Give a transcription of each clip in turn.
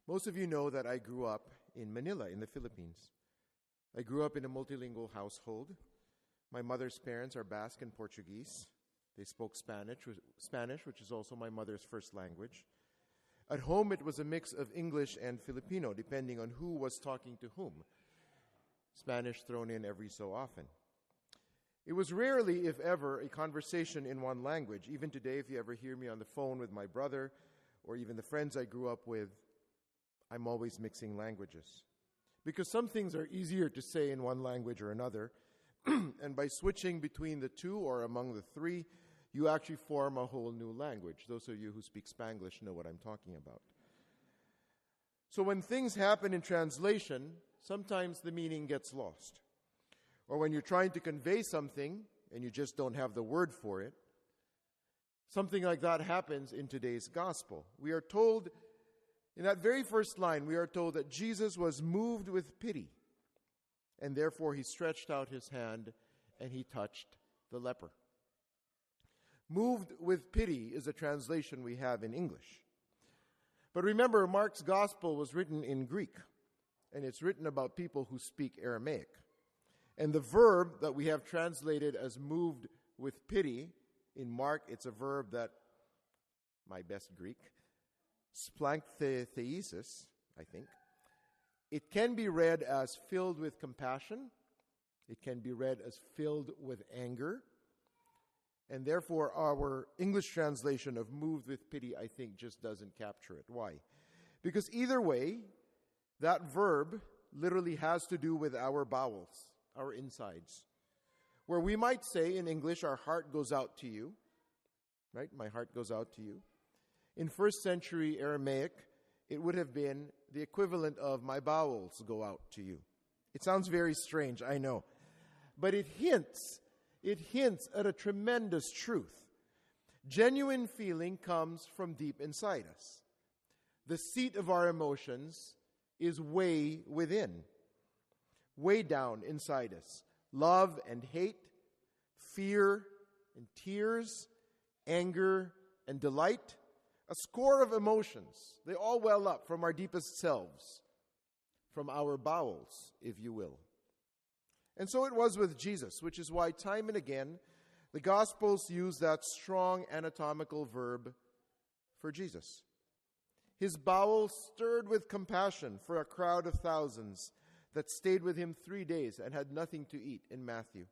Most of you know that I grew up in Manila, in the Philippines. I grew up in a multilingual household. My mother's parents are Basque and Portuguese. They spoke Spanish, which is also my mother's first language. At home, it was a mix of English and Filipino, depending on who was talking to whom. Spanish thrown in every so often. It was rarely, if ever, a conversation in one language. Even today, if you ever hear me on the phone with my brother or even the friends I grew up with, I'm always mixing languages. Because some things are easier to say in one language or another, and by switching between the two or among the three, you actually form a whole new language. Those of you who speak Spanglish know what I'm talking about. So when things happen in translation, sometimes the meaning gets lost. Or when you're trying to convey something and you just don't have the word for it, something like that happens in today's gospel. We are told, in that very first line, we are told that Jesus was moved with pity, and therefore he stretched out his hand and he touched the leper. Moved with pity is a translation we have in English. But remember, Mark's gospel was written in Greek, and it's written about people who speak Aramaic. And the verb that we have translated as moved with pity, in Mark, it's a verb that, my best Greek, splankthesis, I think. It can be read as filled with compassion. It can be read as filled with anger. And therefore, our English translation of moved with pity, I think, just doesn't capture it. Why? Because either way, that verb literally has to do with our bowels, our insides. Where we might say in English, our heart goes out to you, right? My heart goes out to you. In first century Aramaic, it would have been the equivalent of my bowels go out to you. It sounds very strange, I know. But it hints at a tremendous truth. Genuine feeling comes from deep inside us. The seat of our emotions is way within, way down inside us. Love and hate, fear and tears, anger and delight, a score of emotions. They all well up from our deepest selves, from our bowels, if you will. And so it was with Jesus, which is why time and again the Gospels use that strong anatomical verb for Jesus. His bowels stirred with compassion for a crowd of thousands that stayed with him 3 days and had nothing to eat in Matthew.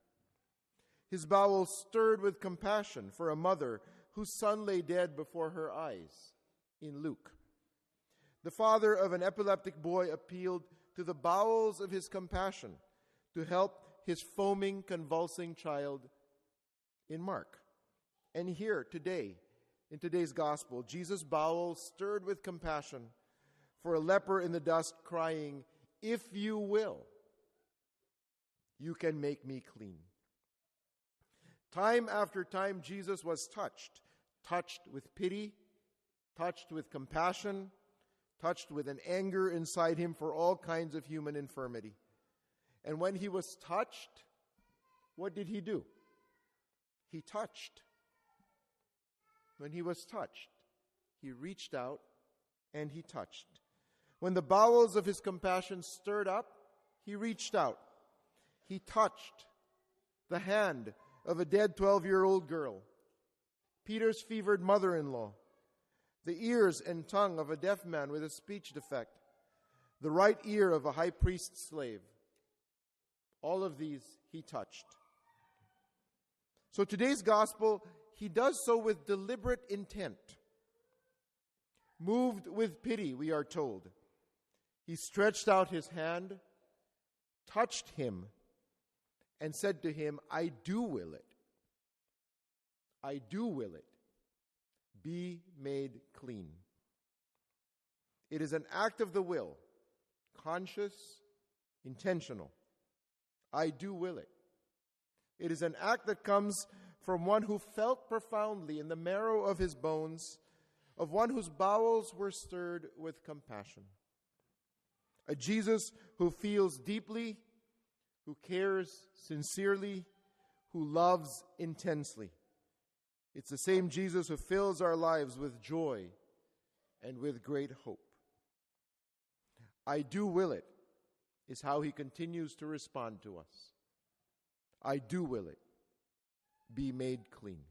His bowels stirred with compassion for a mother whose son lay dead before her eyes in Luke. The father of an epileptic boy appealed to the bowels of his compassion to help his foaming, convulsing child in Mark. And here, today, in today's gospel, Jesus' bowels stirred with compassion for a leper in the dust crying, "If you will, you can make me clean." Time after time, Jesus was touched with pity, touched with compassion, touched with an anger inside him for all kinds of human infirmity. And when he was touched, what did he do? He touched. When he was touched, he reached out and he touched. When the bowels of his compassion stirred up, he reached out. He touched the hand of a dead 12-year-old girl, Peter's fevered mother-in-law, the ears and tongue of a deaf man with a speech defect, the right ear of a high priest's slave. All of these he touched. So today's gospel, he does so with deliberate intent. Moved with pity, we are told. He stretched out his hand, touched him, and said to him, "I do will it. I do will it. Be made clean." It is an act of the will, conscious, intentional. I do will it. It is an act that comes from one who felt profoundly in the marrow of his bones, of one whose bowels were stirred with compassion. A Jesus who feels deeply, who cares sincerely, who loves intensely. It's the same Jesus who fills our lives with joy and with great hope. I do will it, is how he continues to respond to us. I do will it. Be made clean.